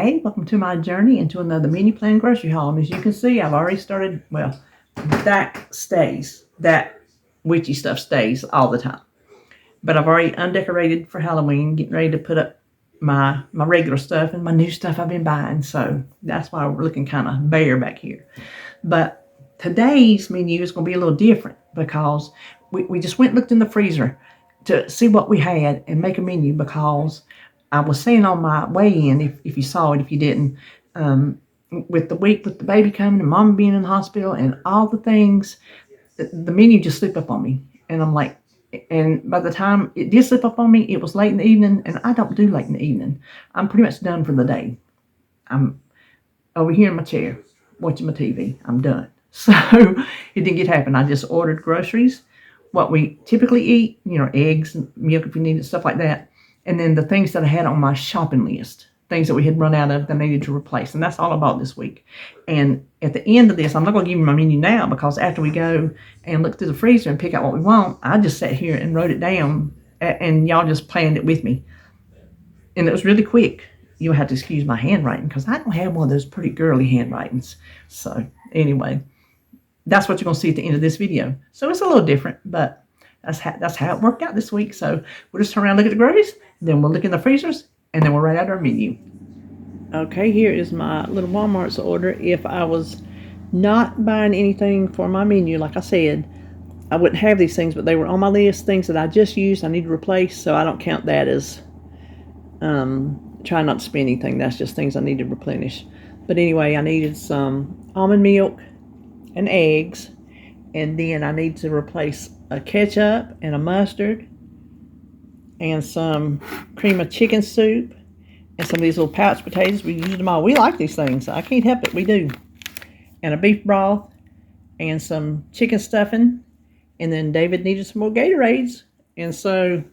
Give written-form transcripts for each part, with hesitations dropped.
Hey, welcome to my journey into another mini plan grocery haul. And as you can see, I've already started, well, that witchy stuff stays all the time. But I've already undecorated for Halloween, getting ready to put up my regular stuff and my new stuff I've been buying. So that's why we're looking kind of bare back here. But today's menu is going to be a little different because we just went and looked in the freezer to see what we had and make a menu, because I was saying on my way in, if you saw it, if you didn't, with the week with the baby coming and mom being in the hospital and all the things, the menu just slipped up on me. And I'm like, and by the time it did slip up on me, it was late in the evening, and I don't do late in the evening. I'm pretty much done for the day. I'm over here in my chair watching my TV. I'm done. So it didn't get happen. I just ordered groceries, what we typically eat, eggs and milk if you need it, stuff like that. And then the things that I had on my shopping list, things that we had run out of that I needed to replace. And that's all I bought this week. And at the end of this, I'm not going to give you my menu now, because after we go and look through the freezer and pick out what we want, I just sat here and wrote it down, and y'all just planned it with me. And it was really quick. You'll have to excuse my handwriting, because I don't have one of those pretty girly handwritings. So anyway, that's what you're going to see at the end of this video. So it's a little different, but that's how it worked out this week. So we'll just turn around and look at the groceries, then we'll look in the freezers, and then we'll write out our menu. Okay, here is my little Walmart's order. If I was not buying anything for my menu, like I said, I wouldn't have these things, but they were on my list, things that I just used, I need to replace, so I don't count that as trying not to spend anything. That's just things I need to replenish. But anyway, I needed some almond milk and eggs, and then I need to replace a ketchup and a mustard and some cream of chicken soup and some of these little pouch potatoes. We use them all. We like these things. I can't help it. We do. And a beef broth and some chicken stuffing. And then David needed some more Gatorades. And so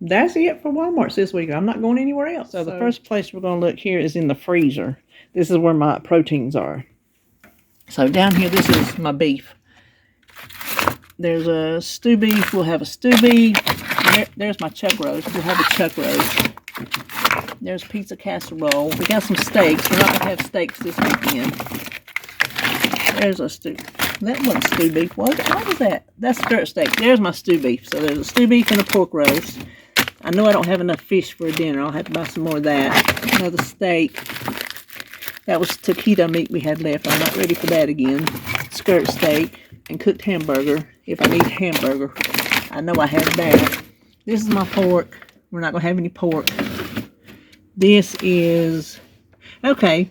that's it for Walmart this week. I'm not going anywhere else. So the first place we're going to look here is in the freezer. This is where my proteins are. So down here, this is my beef. There's a stew beef. We'll have a stew beef. There's my chuck roast. We'll have a chuck roast. There's pizza casserole. We got some steaks. We're not going to have steaks this weekend. There's a stew. That wasn't stew beef, was it? What was that? That's skirt steak. There's my stew beef. So there's a stew beef and a pork roast. I know I don't have enough fish for dinner. I'll have to buy some more of that. Another steak. That was taquito meat we had left. I'm not ready for that again. Skirt steak and cooked hamburger. If I need hamburger, I know I have that. This is my pork. We're not going to have any pork. This is, okay,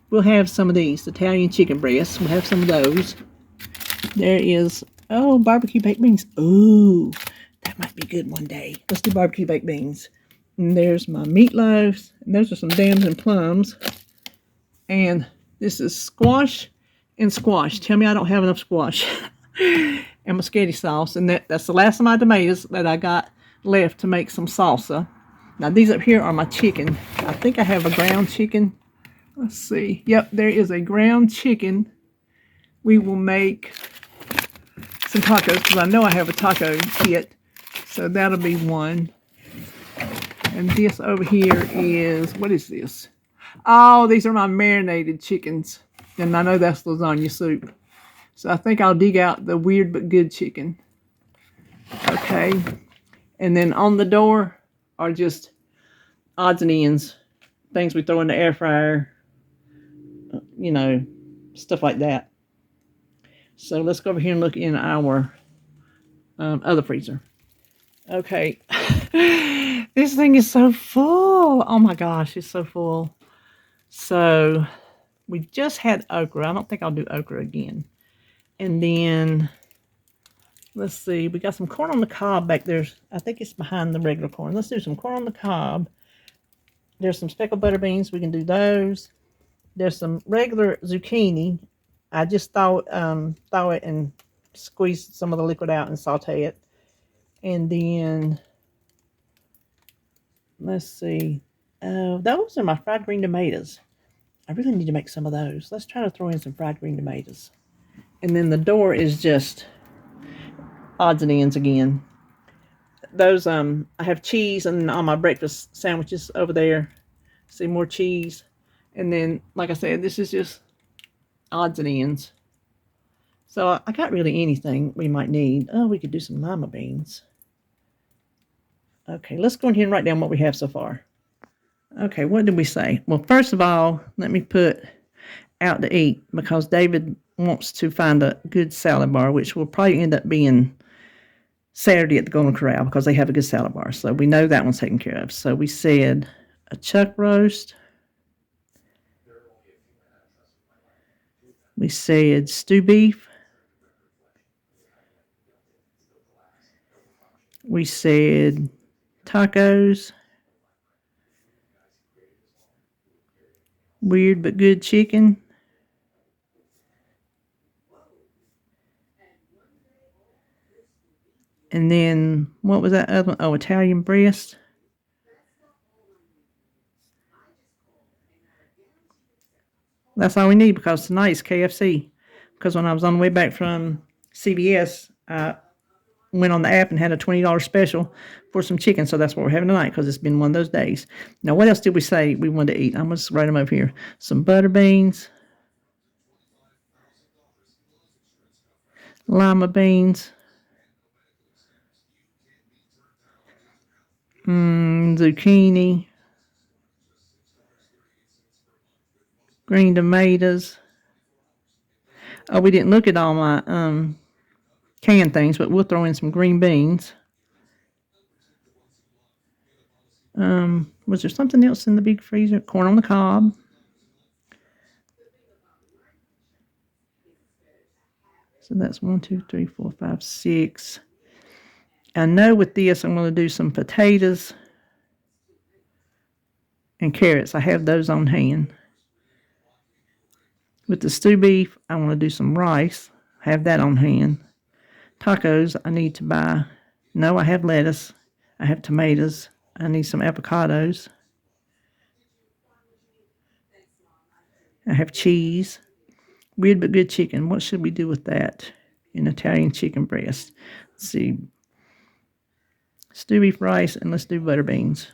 we'll have some of these. Italian chicken breasts. We'll have some of those. There is, oh, barbecue baked beans. Ooh, that might be good one day. Let's do barbecue baked beans. And there's my meatloaf. And those are some yams and plums. And this is squash and squash. Tell me I don't have enough squash. And muscati sauce. And that's the last of my tomatoes that I got left to make some salsa. Now these up here are my chicken. I think I have a ground chicken. Let's see. Yep, there is a ground chicken. We will make some tacos, because I know I have a taco kit. So that'll be one. And this over here is, what is this? Oh, these are my marinated chickens. And I know that's lasagna soup. So I think I'll dig out the weird but good chicken. Okay. And then on the door are just odds and ends. Things we throw in the air fryer. Stuff like that. So let's go over here and look in our other freezer. Okay. This thing is so full. Oh my gosh, it's so full. So we just had okra. I don't think I'll do okra again. And then, let's see, we got some corn on the cob back there. I think it's behind the regular corn. Let's do some corn on the cob. There's some speckled butter beans. We can do those. There's some regular zucchini. I just thaw it and squeeze some of the liquid out and saute it. And then, let's see. Those are my fried green tomatoes. I really need to make some of those. Let's try to throw in some fried green tomatoes. And then the door is just odds and ends again. Those, I have cheese and all my breakfast sandwiches over there. See, more cheese. And then, like I said, this is just odds and ends. So I got really anything we might need. Oh, we could do some lima beans. Okay, let's go ahead and write down what we have so far. Okay, what did we say? Well, first of all, let me put out to eat because David wants to find a good salad bar, which will probably end up being Saturday at the Golden Corral because they have a good salad bar. So we know that one's taken care of. So we said a chuck roast. We said stew beef. We said tacos. Weird but good chicken. And then, what was that other one? Oh, Italian breast. That's all we need because tonight's KFC. Because when I was on the way back from CVS, I went on the app and had a $20 special for some chicken. So that's what we're having tonight because it's been one of those days. Now, what else did we say we wanted to eat? I'm going to write them up here. Some butter beans. Lima beans. Zucchini. Green tomatoes. Oh, we didn't look at all my canned things, but we'll throw in some green beans. Was there something else in the big freezer? Corn on the cob. So that's 1, 2, 3, 4, 5, 6. I know with this I'm going to do some potatoes and carrots. I have those on hand. With the stew beef, I want to do some rice. I have that on hand. Tacos, I need to buy. No, I have lettuce. I have tomatoes. I need some avocados. I have cheese. Weird but good chicken. What should we do with that? An Italian chicken breast. Let's see. Stew beef rice, and let's do butter beans.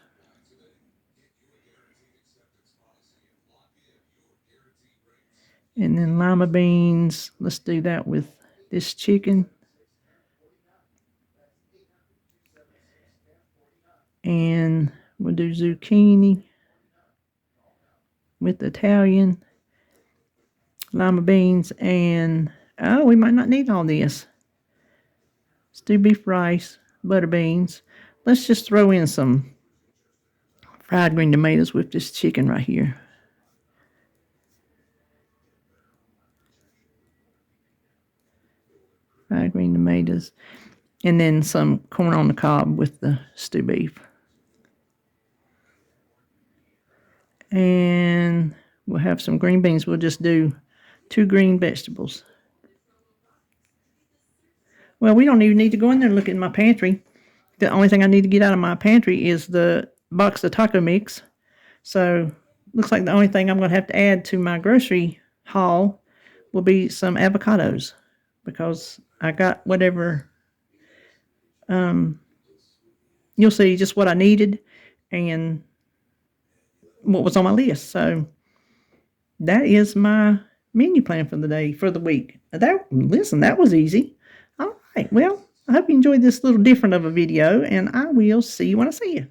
And then lima beans. Let's do that with this chicken. And we'll do zucchini with Italian. Lima beans and, oh, we might not need all this. Stew beef rice, butter beans. Let's just throw in some fried green tomatoes with this chicken right here. Fried green tomatoes. And then some corn on the cob with the stew beef. And we'll have some green beans. We'll just do 2 green vegetables. Well, we don't even need to go in there and look in my pantry. The only thing I need to get out of my pantry is the box of taco mix. So, looks like the only thing I'm going to have to add to my grocery haul will be some avocados. Because I got whatever, you'll see just what I needed and what was on my list. So, that is my menu plan for the day, for the week. Listen, that was easy. All right, well, I hope you enjoyed this little different of a video, and I will see you when I see you.